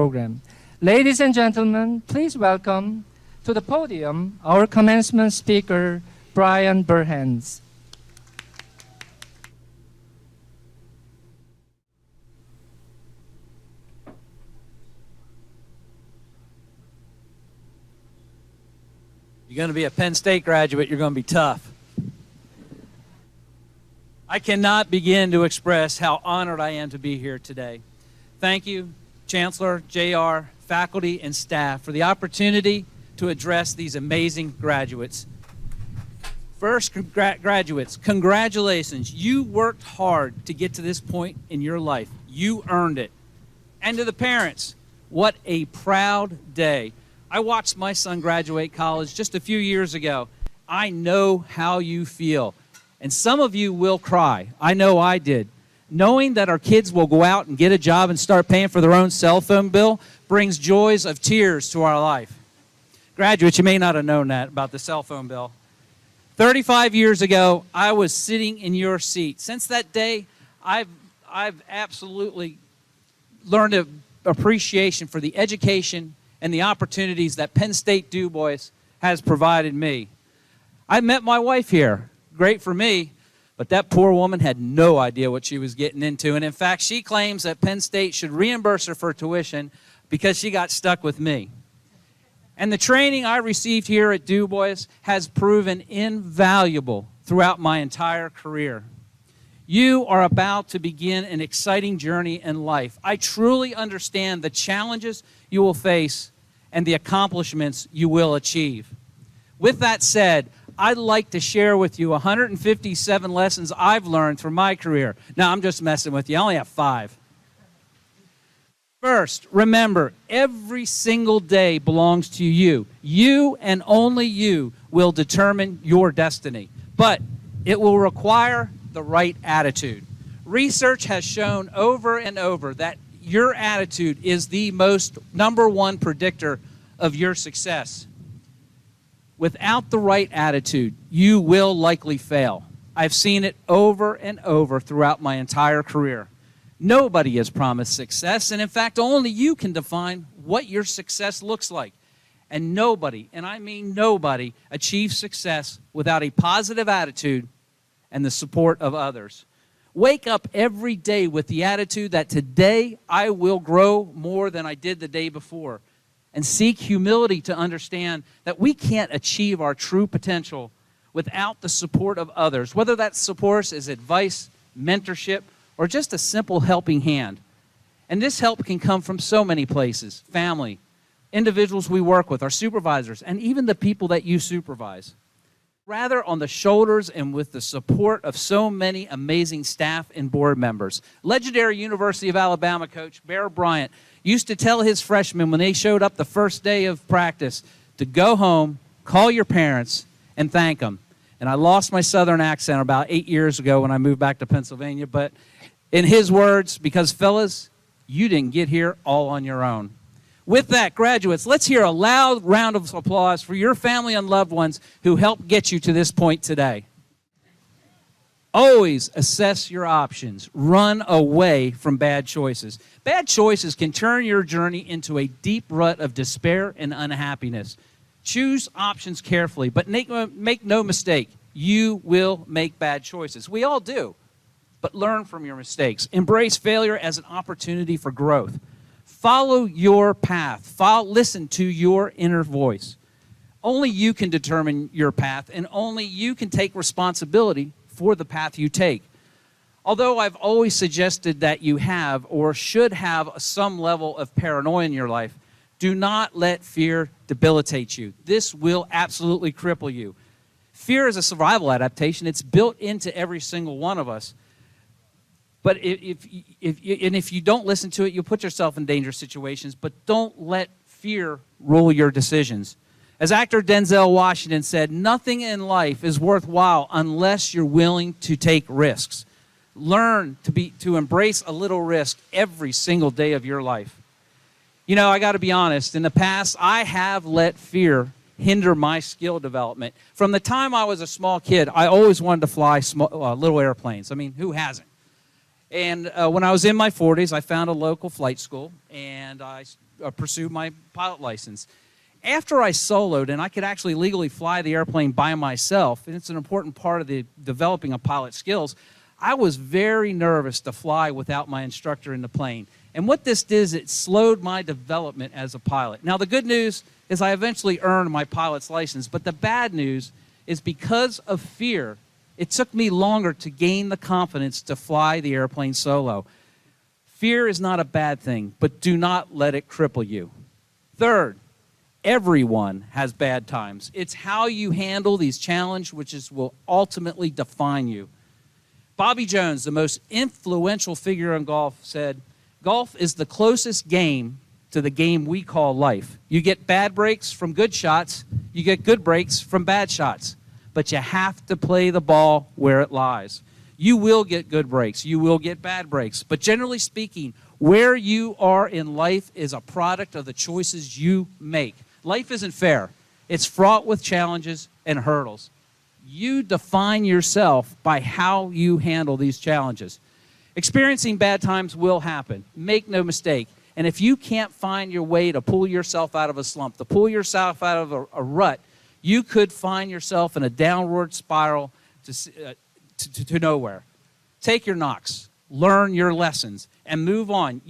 program. Ladies and gentlemen, please welcome to the podium our commencement speaker, Brian Burhans. You're going to be a Penn State graduate, you're going to be tough. I cannot begin to express how honored I am to be here today. Thank you, Chancellor, JR, faculty, and staff for the opportunity to address these amazing graduates. First, graduates, congratulations. You worked hard to get to this point in your life. You earned it. And to the parents, what a proud day. I watched my son graduate college just a few years ago. I know how you feel. And some of you will cry. I know I did. Knowing that our kids will go out and get a job and start paying for their own cell phone bill brings joys of tears to our life. Graduates, you may not have known that about the cell phone bill. 35 years ago, I was sitting in your seat. Since that day, I've absolutely learned an appreciation for the education and the opportunities that Penn State DuBois has provided me. I met my wife here. Great for me, but that poor woman had no idea what she was getting into. And in fact, she claims that Penn State should reimburse her for tuition because she got stuck with me. And the training I received here at DuBois has proven invaluable throughout my entire career. You are about to begin an exciting journey in life. I truly understand the challenges you will face and the accomplishments you will achieve. With that said, I'd like to share with you 157 lessons I've learned from my career. Now, I'm just messing with you. I only have 5. First, remember, every single day belongs to you. You and only you will determine your destiny. But it will require the right attitude. Research has shown over and over that your attitude is the number one predictor of your success. Without the right attitude, you will likely fail. I've seen it over and over throughout my entire career. Nobody is promised success, and in fact, only you can define what your success looks like. And nobody, and I mean nobody, achieves success without a positive attitude and the support of others. Wake up every day with the attitude that today I will grow more than I did the day before. And seek humility to understand that we can't achieve our true potential without the support of others, whether that support is advice, mentorship, or just a simple helping hand. And this help can come from so many places: family, individuals we work with, our supervisors, and even the people that you supervise. Rather, on the shoulders and with the support of so many amazing staff and board members. Legendary University of Alabama coach Bear Bryant used to tell his freshmen when they showed up the first day of practice to go home, call your parents, and thank them. And I lost my southern accent about 8 years ago when I moved back to Pennsylvania, but in his words, because fellas, you didn't get here all on your own. With that, graduates, let's hear a loud round of applause for your family and loved ones who helped get you to this point today. Always assess your options. Run away from bad choices. Bad choices can turn your journey into a deep rut of despair and unhappiness. Choose options carefully, but make no mistake, you will make bad choices. We all do, but learn from your mistakes. Embrace failure as an opportunity for growth. Follow your path. Listen to your inner voice. Only you can determine your path, and only you can take responsibility for the path you take. Although I've always suggested that you have or should have some level of paranoia in your life, do not let fear debilitate you. This will absolutely cripple you. Fear is a survival adaptation. It's built into every single one of us. But if you don't listen to it, you'll put yourself in dangerous situations. But don't let fear rule your decisions. As actor Denzel Washington said, nothing in life is worthwhile unless you're willing to take risks. Learn to embrace a little risk every single day of your life. You know, I got to be honest. In the past, I have let fear hinder my skill development. From the time I was a small kid, I always wanted to fly little airplanes. I mean, who hasn't? And when I was in my 40s, I found a local flight school, and I pursued my pilot license. After I soloed, and I could actually legally fly the airplane by myself, and it's an important part of the developing of pilot skills, I was very nervous to fly without my instructor in the plane. And what this did is it slowed my development as a pilot. Now, the good news is I eventually earned my pilot's license, but the bad news is because of fear, it took me longer to gain the confidence to fly the airplane solo. Fear is not a bad thing, but do not let it cripple you. Third, everyone has bad times. It's how you handle these challenges which will ultimately define you. Bobby Jones, the most influential figure in golf, said, "Golf is the closest game to the game we call life. You get bad breaks from good shots, you get good breaks from bad shots, but you have to play the ball where it lies. You will get good breaks, you will get bad breaks, but generally speaking, where you are in life is a product of the choices you make. Life isn't fair. It's fraught with challenges and hurdles. You define yourself by how you handle these challenges. Experiencing bad times will happen. Make no mistake. And if you can't find your way to pull yourself out of a slump, to pull yourself out of a rut, you could find yourself in a downward spiral to nowhere. Take your knocks, learn your lessons, and move on.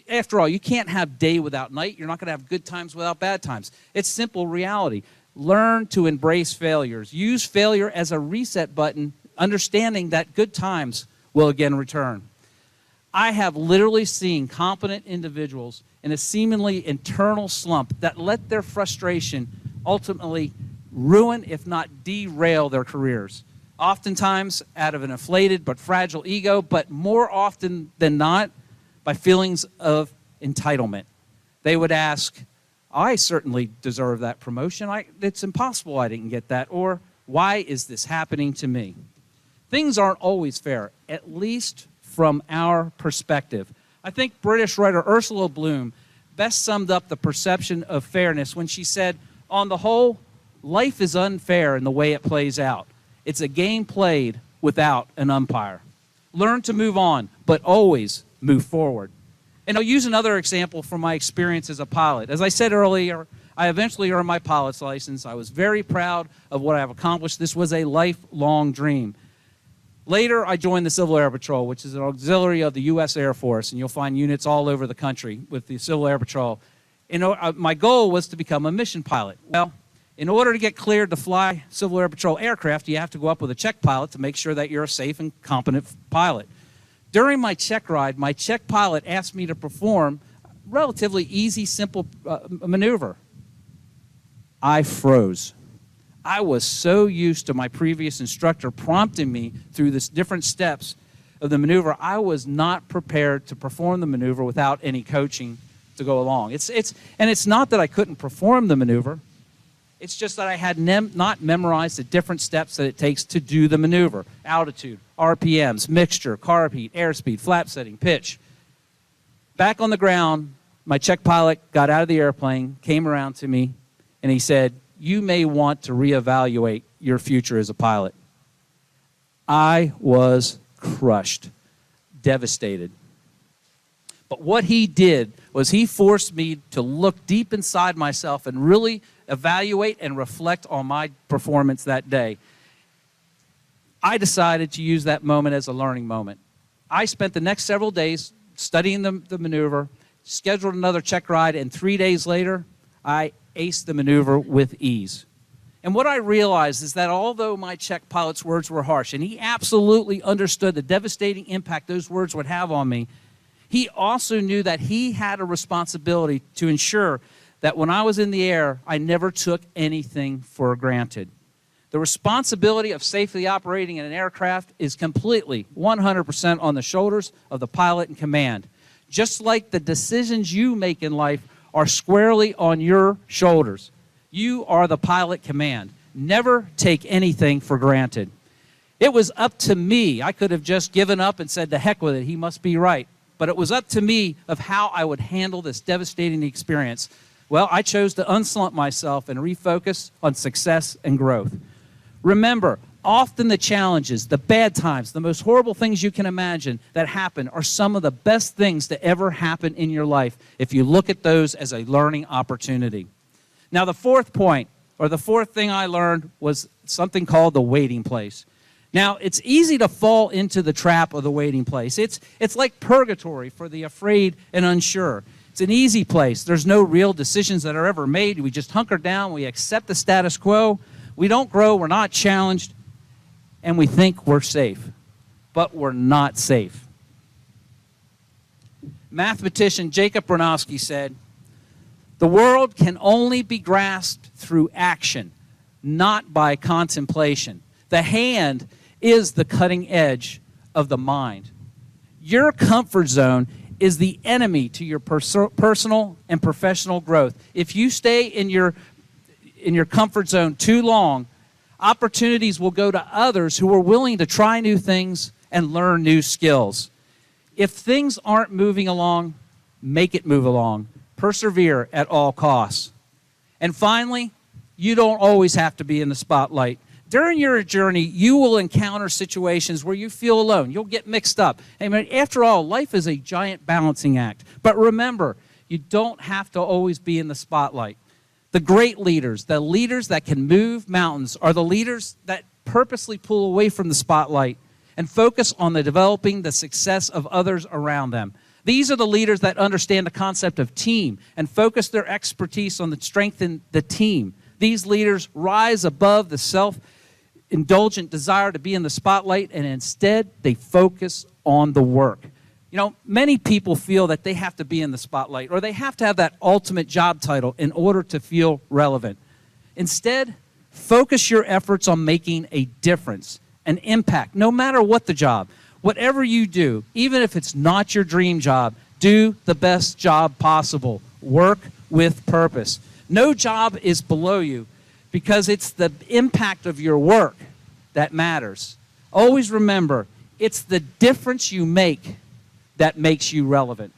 After all, you can't have day without night. You're not going to have good times without bad times. It's simple reality. Learn to embrace failures. Use failure as a reset button, understanding that good times will again return. I have literally seen competent individuals in a seemingly internal slump that let their frustration ultimately ruin, if not derail, their careers. Oftentimes out of an inflated but fragile ego, but more often than not by feelings of entitlement. They would ask, I certainly deserve that promotion. It's impossible I didn't get that. Or, why is this happening to me? Things aren't always fair, at least from our perspective. I think British writer Ursula Bloom best summed up the perception of fairness when she said, on the whole, life is unfair in the way it plays out. It's a game played without an umpire. Learn to move on, but always move forward. And I'll use another example from my experience as a pilot. As I said earlier, I eventually earned my pilot's license. I was very proud of what I've accomplished. This was a lifelong dream. Later, I joined the Civil Air Patrol, which is an auxiliary of the U.S. Air Force, and you'll find units all over the country with the Civil Air Patrol. My goal was to become a mission pilot. Well, in order to get cleared to fly Civil Air Patrol aircraft, you have to go up with a check pilot to make sure that you're a safe and competent pilot. During my check ride, my check pilot asked me to perform a relatively easy, simple maneuver. I froze. I was so used to my previous instructor prompting me through the different steps of the maneuver, I was not prepared to perform the maneuver without any coaching to go along. It's not that I couldn't perform the maneuver. It's just that I had not memorized the different steps that it takes to do the maneuver. Altitude, RPMs, mixture, carb heat, airspeed, flap setting, pitch. Back on the ground, my check pilot got out of the airplane, came around to me, and he said, you may want to reevaluate your future as a pilot. I was crushed, devastated. But what he did was he forced me to look deep inside myself and really evaluate and reflect on my performance that day. I decided to use that moment as a learning moment. I spent the next several days studying the maneuver, scheduled another check ride, and 3 days later, I aced the maneuver with ease. And what I realized is that although my check pilot's words were harsh, and he absolutely understood the devastating impact those words would have on me, he also knew that he had a responsibility to ensure that when I was in the air, I never took anything for granted. The responsibility of safely operating an aircraft is completely 100% on the shoulders of the pilot in command. Just like the decisions you make in life are squarely on your shoulders. You are the pilot command. Never take anything for granted. It was up to me. I could have just given up and said, to heck with it, he must be right. But it was up to me of how I would handle this devastating experience. Well, I chose to unslump myself and refocus on success and growth. Remember, often the challenges, the bad times, the most horrible things you can imagine that happen are some of the best things to ever happen in your life if you look at those as a learning opportunity. Now, the fourth point, or the fourth thing I learned, was something called the waiting place. Now, it's easy to fall into the trap of the waiting place. It's like purgatory for the afraid and unsure. It's an easy place. There's no real decisions that are ever made. We just hunker down. We accept the status quo. We don't grow. We're not challenged. And we think we're safe. But we're not safe. Mathematician Jacob Bronowski said, "The world can only be grasped through action, not by contemplation. The hand is the cutting edge of the mind." Your comfort zone is the enemy to your personal and professional growth. If you stay in your comfort zone too long, opportunities will go to others who are willing to try new things and learn new skills. If things aren't moving along, make it move along. Persevere at all costs. And finally, you don't always have to be in the spotlight. During your journey, you will encounter situations where you feel alone. You'll get mixed up. I mean, after all, life is a giant balancing act. But remember, you don't have to always be in the spotlight. The great leaders, the leaders that can move mountains, are the leaders that purposely pull away from the spotlight and focus on developing the success of others around them. These are the leaders that understand the concept of team and focus their expertise on the strength in the team. These leaders rise above the self-indulgent desire to be in the spotlight, and instead they focus on the work. You know, many people feel that they have to be in the spotlight or they have to have that ultimate job title in order to feel relevant. Instead, focus your efforts on making a difference, an impact, no matter what the job. Whatever you do, even if it's not your dream job, do the best job possible. Work with purpose. No job is below you because it's the impact of your work that matters. Always remember, it's the difference you make that makes you relevant.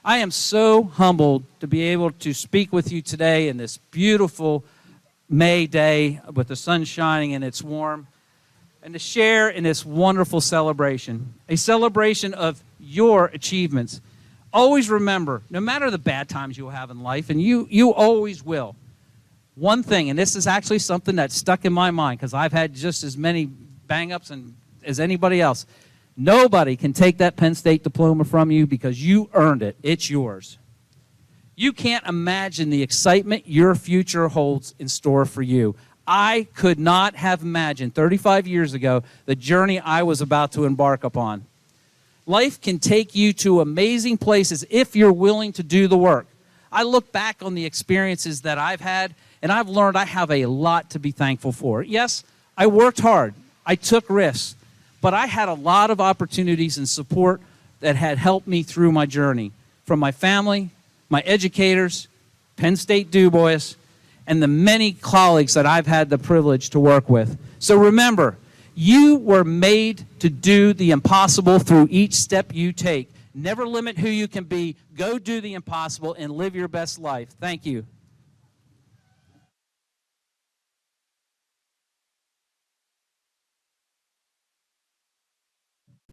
I am so humbled to be able to speak with you today in this beautiful May day with the sun shining and it's warm, and to share in this wonderful celebration, a celebration of your achievements. Always remember, no matter the bad times you'll have in life, and you always will, one thing, and this is actually something that stuck in my mind because I've had just as many bang-ups as anybody else. Nobody can take that Penn State diploma from you because you earned it. It's yours. You can't imagine the excitement your future holds in store for you. I could not have imagined 35 years ago the journey I was about to embark upon. Life can take you to amazing places if you're willing to do the work. I look back on the experiences that I've had, and I've learned I have a lot to be thankful for. Yes, I worked hard. I took risks. But I had a lot of opportunities and support that had helped me through my journey, from my family, my educators, Penn State DuBois, and the many colleagues that I've had the privilege to work with. So remember, you were made to do the impossible through each step you take. Never limit who you can be. Go do the impossible and live your best life. Thank you.